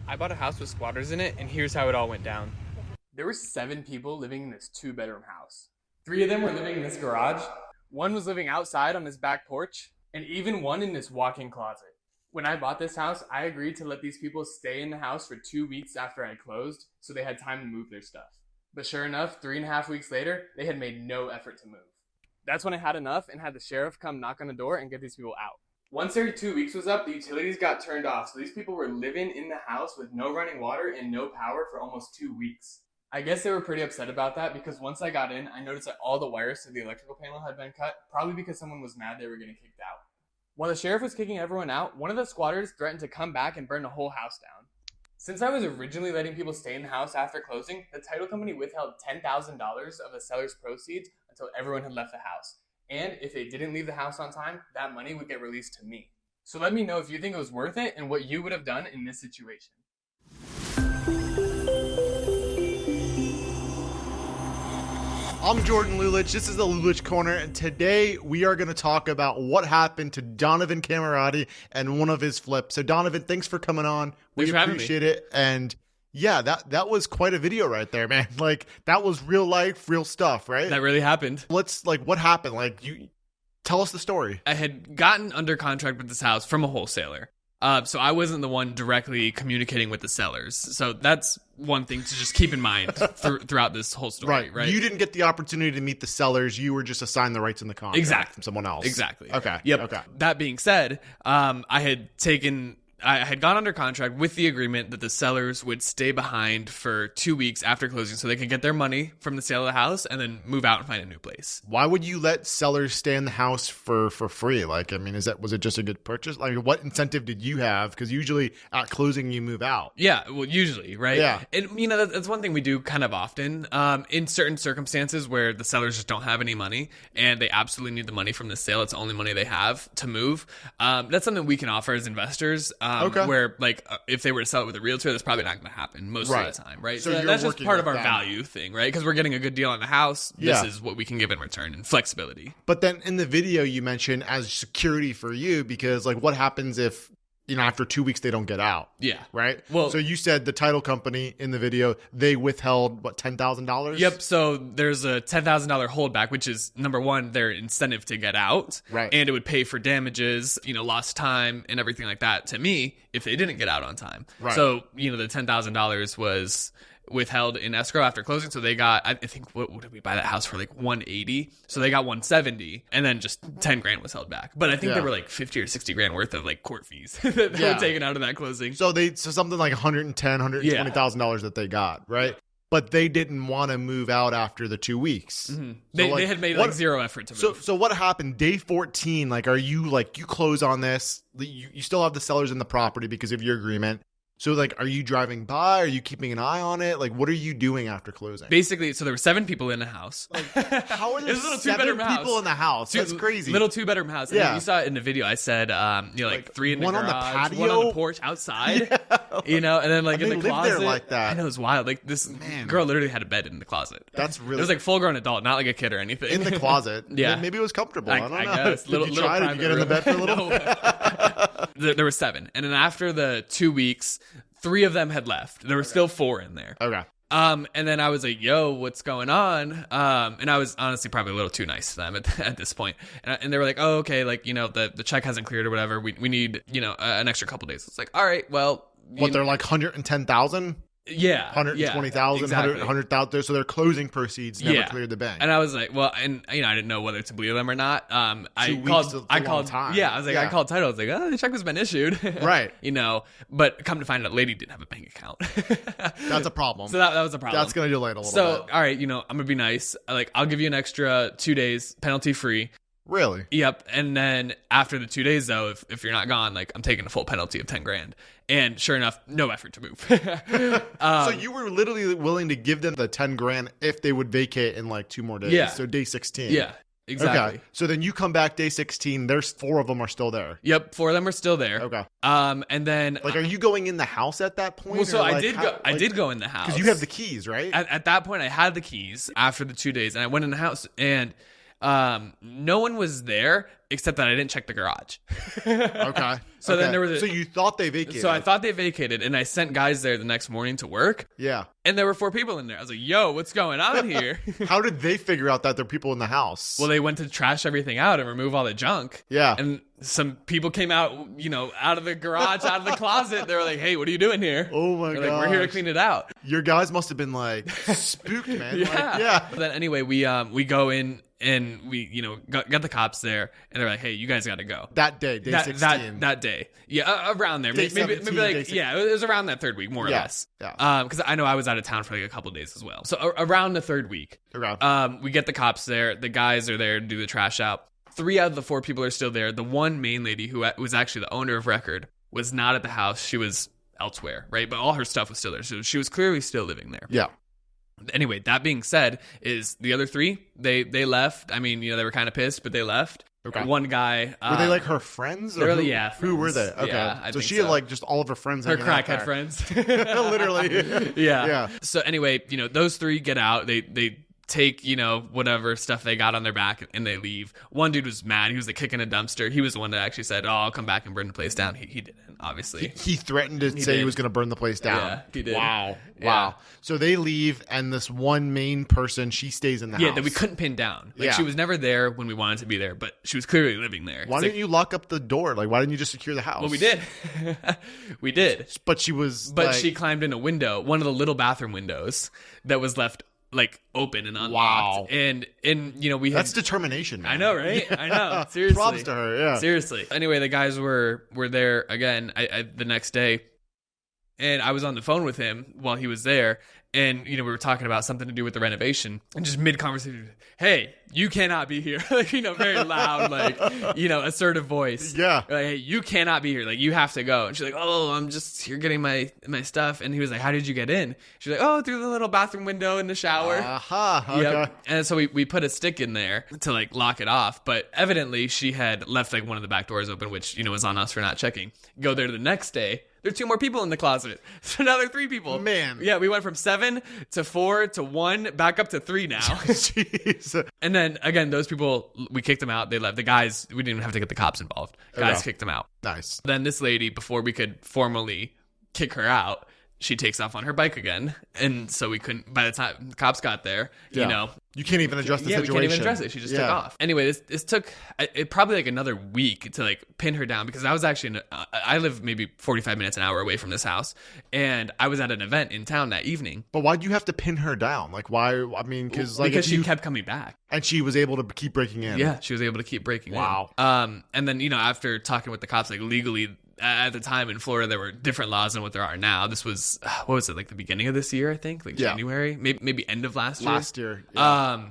I bought a house with squatters in it, and here's how it all went down. There were 7 people living in this 2-bedroom house. 3 of them were living in this garage, 1 was living outside on this back porch, and even 1 in this walk-in closet. When I bought this house, I agreed to let these people stay in the house for 2 weeks after I closed, so they had time to move their stuff. But sure enough, 3.5 weeks later, they had made no effort to move. That's when I had enough and had the sheriff come knock on the door and get these people out. Once every 2 weeks was up, the utilities got turned off, so these people were living in the house with no running water and no power for almost 2 weeks. I guess they were pretty upset about that because once I got in, I noticed that all the wires to the electrical panel had been cut, probably because someone was mad they were getting kicked out. While the sheriff was kicking everyone out, one of the squatters threatened to come back and burn the whole house down. Since I was originally letting people stay in the house after closing, the title company withheld $10,000 of the seller's proceeds until everyone had left the house. And if they didn't leave the house on time, that money would get released to me. So let me know if you think it was worth it and what you would have done in this situation. I'm Jordan Lulich. This is the Lulich Corner, and today we are going to talk about what happened to Donovan Camarotti and one of his flips. So Donovan, thanks for coming on. We appreciate it. And yeah, that was quite a video right there, man. Like, that was real life, real stuff, right? That really happened. What happened? Like, you tell us the story. I had gotten under contract with this house from a wholesaler. So I wasn't the one directly communicating with the sellers. So that's one thing to just keep in mind throughout this whole story, right? You didn't get the opportunity to meet the sellers. You were just assigned the rights in the contract from someone else. Exactly. Okay. Yep. Okay. That being said, I had gone under contract with the agreement that the sellers would stay behind for 2 weeks after closing so they could get their money from the sale of the house and then move out and find a new place. Why would you let sellers stay in the house for free? Like, I mean, was it just a good purchase? Like, what incentive did you have? Because usually at closing you move out. Yeah, well, usually, right? Yeah. And, that's one thing we do kind of often. In certain circumstances where the sellers just don't have any money and they absolutely need the money from the sale, it's the only money they have to move. That's something we can offer as investors. Where, if they were to sell it with a realtor, that's probably not going to happen most of the time, right? So that's just part of our value thing, right? Because we're getting a good deal on the house. This is what we can give in return, and flexibility. But then in the video you mentioned as security for you, because what happens if after 2 weeks they don't get out? Yeah. Right? Well, so you said the title company in the video, they withheld, $10,000? Yep. So there's a $10,000 holdback, which is, number one, their incentive to get out. Right. And it would pay for damages, lost time and everything like that to me if they didn't get out on time. Right. So, the $10,000 was withheld in escrow after closing. So they got, I think, what did we buy that house for? $180. So they got $170, and then just 10 grand was held back. But I think there were 50 or 60 grand worth of court fees that were taken out of that closing. So something like $120,000 that they got, right? But they didn't want to move out after the 2 weeks. Mm-hmm. They had made zero effort to move. So what happened? Day 14, are you you close on this? You still have the sellers in the property because of your agreement. So, are you driving by? Are you keeping an eye on it? What are you doing after closing? Basically, so there were 7 people in the house. How are there 7 people in the house? That's crazy. Little 2-bedroom house. And you saw it in the video. I said, 3 in the one garage, on the patio, one on the porch outside. And then in the closet. There like that. I know, it's wild. This girl literally had a bed in the closet. That's really. It was full-grown adult, not like a kid or anything. In the closet. Yeah, maybe it was comfortable. I don't know. Guess. Did you get in the bed for a little? There were 7, and then after the 2 weeks, 3 of them had left. There were still 4 in there. Okay. And then I was like, yo, what's going on? And I was honestly probably a little too nice to them at this point. And they were like, oh, okay, the check hasn't cleared or whatever. We need, an extra couple days. It's like, all right, well. They're 110,000? Yeah. 120,000, exactly. 100,000. So their closing proceeds never cleared the bank. And I was like, well, and I didn't know whether to believe them or not. I called time. Yeah, I was like, I called title. I was like, oh, the check has been issued. Right. But come to find out, lady didn't have a bank account. That's a problem. So that was a problem. That's going to delay it a little bit. So, all right, I'm going to be nice. I'll give you an extra 2 days penalty free. Really? Yep. And then after the 2 days, though, if you're not gone, I'm taking a full penalty of 10 grand. And sure enough, no effort to move. So you were literally willing to give them the 10 grand if they would vacate in 2 more days. Yeah. So day 16. Yeah. Exactly. Okay. So then you come back day 16. There's 4 of them are still there. Yep. 4 of them are still there. Okay. And then are you going in the house at that point? Well, so I did go in the house because you have the keys, right? At that point, I had the keys after the 2 days, and I went in the house, and no one was there. except that I didn't check the garage. Okay. So then there was so you thought they vacated. So I thought they vacated, and I sent guys there the next morning to work. Yeah. And there were 4 people in there. I was like, yo, what's going on here? How did they figure out that there are people in the house? Well, they went to trash everything out and remove all the junk. Yeah. And some people came out, out of the garage, out of the closet. They were like, hey, what are you doing here? Oh my god! Like, we're here to clean it out. Your guys must have been like spooked, man. Yeah. But then anyway, we go in and we got the cops there, and they're like, hey, you guys got to go. That day, day 16. That day. Yeah, around there. Maybe like, it was around that third week, more or less. Yeah. Because I know I was out of town for like a couple of days as well. So around the third week, we get the cops there. The guys are there to do the trash out. 3 out of the 4 people are still there. The one main lady who was actually the owner of record was not at the house. She was elsewhere, right? But all her stuff was still there. So she was clearly still living there. Yeah. Anyway, that being said, is the other 3, they left. I mean, they were kind of pissed, but they left. Okay. One guy... were they like her friends? Or yeah. Who were they? Okay. Yeah, so she had like just all of her friends her hanging out crackhead there. friends. Literally. Yeah. So anyway, those 3 get out. They take, whatever stuff they got on their back and they leave. One dude was mad. He was like kicking a dumpster. He was the one that actually said, I'll come back and burn the place down. He didn't, obviously. He threatened to say he was going to burn the place down. Yeah, he did. Wow. Yeah. So they leave, and this one main person, she stays in the house. Yeah, that we couldn't pin down. Like, she was never there when we wanted to be there, but she was clearly living there. Why didn't you lock up the door? Like, why didn't you just secure the house? Well, we did. We did. But she was But she climbed in a window, one of the little bathroom windows that was left like open and unlocked. Wow. And we had... That's determination, man. I know, right? I know. Seriously. Props to her, yeah. Seriously. Anyway, the guys were there again the next day, and I was on the phone with him while he was there, and we were talking about something to do with the renovation, and just mid-conversation, hey, you cannot be here. Like, very loud, like, assertive voice. Yeah. Like, hey, you cannot be here. Like, you have to go. And she's like, oh, I'm just here getting my stuff. And he was like, how did you get in? She's like, oh, through the little bathroom window in the shower. Aha. Okay. Yep. And so we put a stick in there to like lock it off. But evidently she had left like one of the back doors open, which, was on us for not checking. Go there the next day. There are 2 more people in the closet. So now there are 3 people. Man. Yeah, we went from 7 to 4 to 1, back up to 3 now. Jeez. And then, again, those people, we kicked them out. They left. The guys, we didn't even have to get the cops involved. Guys kicked them out. Nice. Then this lady, before we could formally kick her out, she takes off on her bike again. And so we couldn't, by the time the cops got there, you can't even address the situation. We can't even address it. She just took off. Anyway, this took probably like another week to like pin her down, because I was actually I live maybe 45 minutes, an hour away from this house, and I was at an event in town that evening. But why'd you have to pin her down? Like, why? I mean, because she kept coming back, and she was able to keep breaking in. Yeah, she was able to keep breaking in. Wow. And then after talking with the cops, like legally. At the time in Florida, there were different laws than what there are now. This was, what was it, like the beginning of this year, I think? Like January? Maybe end of last year? Last year, yeah.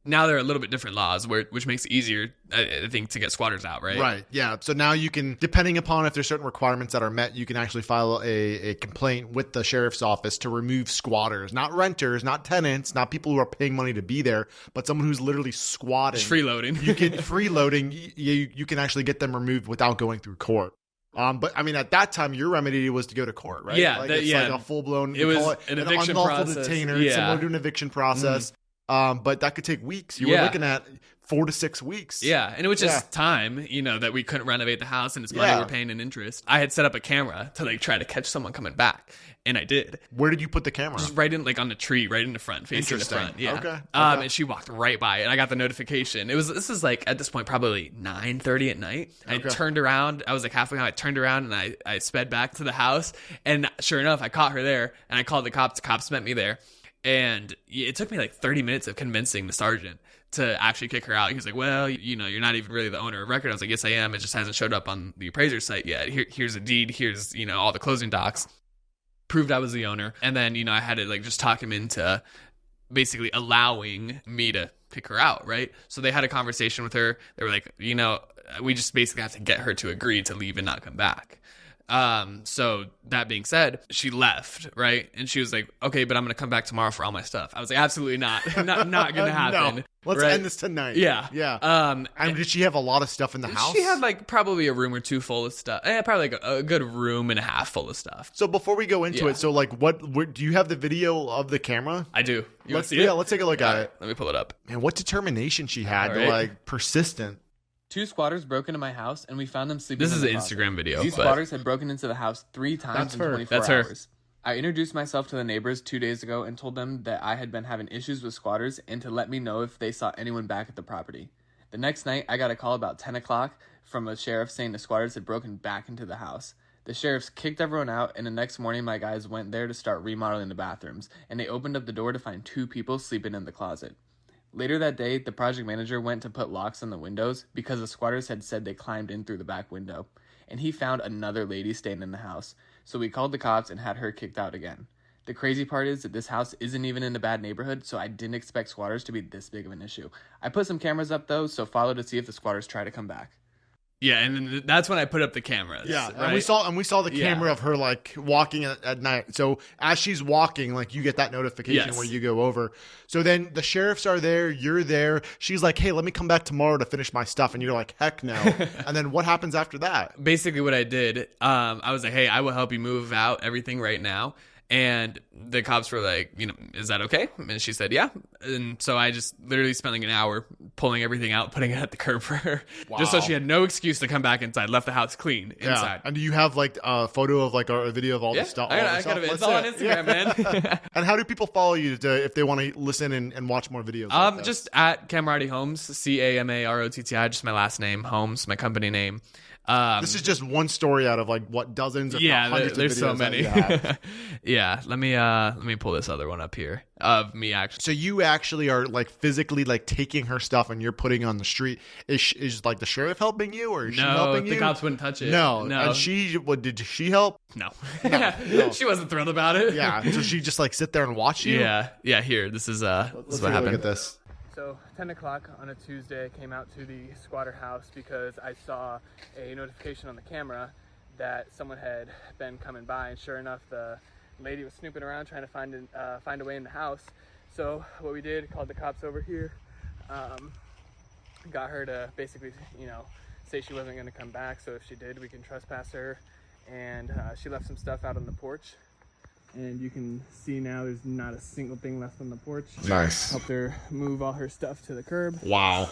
Now there are a little bit different laws, which makes it easier, I think, to get squatters out, right? Right, yeah. So now you can, depending upon if there's certain requirements that are met, you can actually file a complaint with the sheriff's office to remove squatters. Not renters, not tenants, not people who are paying money to be there, but someone who's literally squatting. Just freeloading. You can freeloading. You can actually get them removed without going through court. But I mean, at that time, your remedy was to go to court, right? Yeah, like, it's like a full blown. It was an eviction unlawful process. Detainer, similar to an eviction process. But that could take weeks. You were looking at 4 to 6 weeks. Yeah, and it was just time, that we couldn't renovate the house, and it's money we're paying in interest. I had set up a camera to like try to catch someone coming back, and I did. Where did you put the camera? Just right in, like on the tree, right in the front, facing the front. Yeah. Okay. And she walked right by it, and I got the notification. This is like at this point probably 9:30 at night. I turned around. I was like halfway home. I turned around and I sped back to the house, and sure enough, I caught her there, and I called the cops. The cops met me there. And it took me like 30 minutes of convincing the sergeant to actually kick her out. He was like, well, you're not even really the owner of record. I was like, yes, I am. It just hasn't showed up on the appraiser's site yet. Here's a deed. Here's, all the closing docs. Proved I was the owner. And then, I had to like just talk him into basically allowing me to pick her out, right? So they had a conversation with her. They were like, we just basically have to get her to agree to leave and not come back. So that being said, she left, right? And she was like, okay, but I'm going to come back tomorrow for all my stuff. I was like, absolutely not. Not going to happen. No. Let's end this tonight. Yeah. Yeah. And did she have a lot of stuff in the house? She had like probably a room or two full of stuff. Probably like a good room and a half full of stuff. So before we go into it, so like what do you have the video of the camera? I do. You want to see it? Yeah, let's take a look at it. Let me pull it up. And what determination she had to like persistent. 2 squatters broke into my house, and we found them sleeping. This in is the an closet. Instagram video. These squatters had broken into the house 3 times in 24 hours. I introduced myself to the neighbors 2 days ago and told them that I had been having issues with squatters and to let me know if they saw anyone back at the property. The next night, I got a call about 10 o'clock from a sheriff saying the squatters had broken back into the house. The sheriffs kicked everyone out, and the next morning my guys went there to start remodeling the bathrooms, and they opened up the door to find 2 people sleeping in the closet. Later that day, the project manager went to put locks on the windows because the squatters had said they climbed in through the back window, and he found another lady staying in the house, so we called the cops and had her kicked out again. The crazy part is that this house isn't even in a bad neighborhood, so I didn't expect squatters to be this big of an issue. I put some cameras up though, so follow to see if the squatters try to come back. Yeah, and then that's when I put up the cameras. Yeah, right? and we saw the camera of her like walking at night. So as she's walking, like you get that notification where you go over. So then the sheriffs are there, you're there. She's like, "Hey, let me come back tomorrow to finish my stuff," and you're like, "Heck no!" And then what happens after that? Basically, what I did, I was like, "Hey, I will help you move out everything right now." And the cops were like, "Is that okay?" And she said, "Yeah." And so I just literally spent like an hour pulling everything out, putting it at the curb for her, just so she had no excuse to come back inside. Left the house clean inside. And do you have like a photo of like a video of all the stuff? It's all on Instagram, man. And how do people follow you if they want to listen and watch more videos? Just at Camarotti Homes, Camarotti, just my last name, Homes, my company name. This is just one story out of like what dozens, if not hundreds there's of videos so many. Yeah, let me pull this other one up here of me actually. So you actually are like physically like taking her stuff and you're putting it on the street. Is like the sheriff helping you, or is she helping you? No, the cops wouldn't touch it. No. And did she help? No. No. She wasn't thrilled about it. Yeah. So she just like sit there and watch you. Yeah. Here, this is Let's what happened. Look at this. So 10 o'clock on a Tuesday, I came out to the squatter house because I saw a notification on the camera that someone had been coming by, and sure enough, the lady was snooping around trying to find a way in the house. So what we did, called the cops over here, got her to basically, say she wasn't going to come back, so if she did, we can trespass her, and she left some stuff out on the porch. And you can see now there's not a single thing left on the porch. Nice. Helped her move all her stuff to the curb. Wow.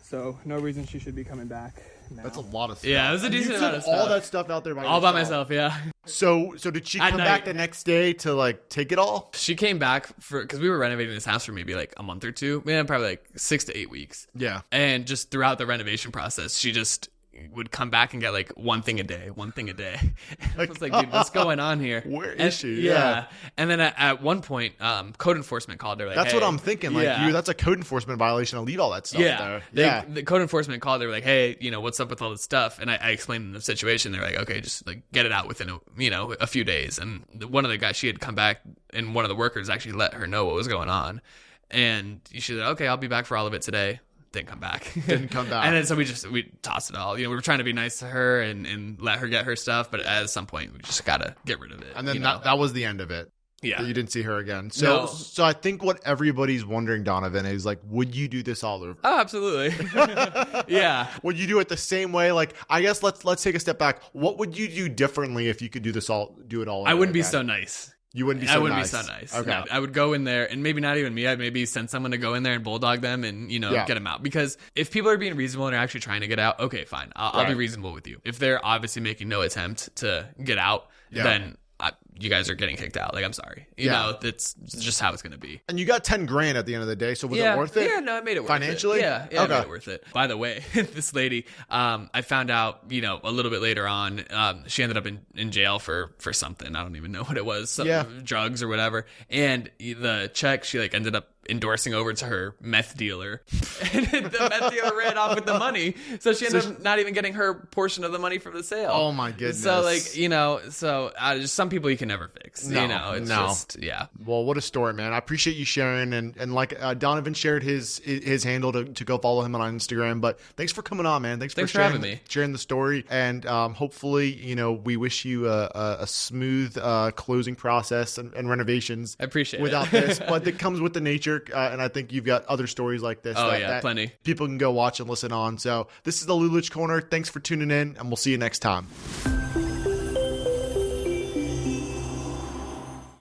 So no reason she should be coming back now. That's a lot of stuff. Yeah, it was a decent amount of stuff. All that stuff out there by all yourself. by myself, yeah. So did she come back the next day to like take it all? She came back because we were renovating this house for maybe like a month or two. Probably like 6 to 8 weeks. Yeah. And just throughout the renovation process, she just would come back and get like one thing a day. I was like, dude, what's going on here? Where is she? Yeah. And then at one point, code enforcement called her. Like, that's hey, what I'm thinking. Like, that's a code enforcement violation to leave all that stuff there. The code enforcement called. They were like, hey, what's up with all this stuff? And I explained the situation. They're like, okay, just like get it out within a few days. And one of the guys, she had come back, and one of the workers actually let her know what was going on. And she said, okay, I'll be back for all of it today. Didn't come back. And then so we tossed it all. We were trying to be nice to her and let her get her stuff, but at some point we just gotta get rid of it. And then that was the end of it. Yeah. You didn't see her again. So I think what everybody's wondering, Donovan, is like, would you do this all over? Oh, absolutely. Yeah. Would you do it the same way? Like, I guess let's take a step back. What would you do differently if you could do it all over I wouldn't be again? so nice. You wouldn't be so nice. I wouldn't be so nice. Okay. No, I would go in there, and maybe not even me. I'd maybe send someone to go in there and bulldog them and, get them out. Because if people are being reasonable and are actually trying to get out, okay, fine. I'll be reasonable with you. If they're obviously making no attempt to get out, then you guys are getting kicked out. Like, I'm sorry. You know, that's just how it's going to be. And you got $10,000 at the end of the day. So was it worth it? Yeah, no, I made it worth financially? it. Yeah, I made it worth it. By the way, this lady, I found out, a little bit later on, she ended up in jail for something. I don't even know what it was. Drugs or whatever. And the check, she like ended up endorsing over to her meth dealer. And the meth dealer ran off with the money. So she ended up not even getting her portion of the money from the sale. Oh my goodness. So like, just some people you can never fix. Well, what a story, man. I appreciate you sharing. And like Donovan shared his handle to go follow him on Instagram. But thanks for coming on, man. Thanks for having me. Sharing the story. And hopefully, we wish you a smooth closing process and renovations. I appreciate without this. But it comes with the nature. And I think you've got other stories like this. that plenty. People can go watch and listen on. So this is the Lulich Corner. Thanks for tuning in, and we'll see you next time.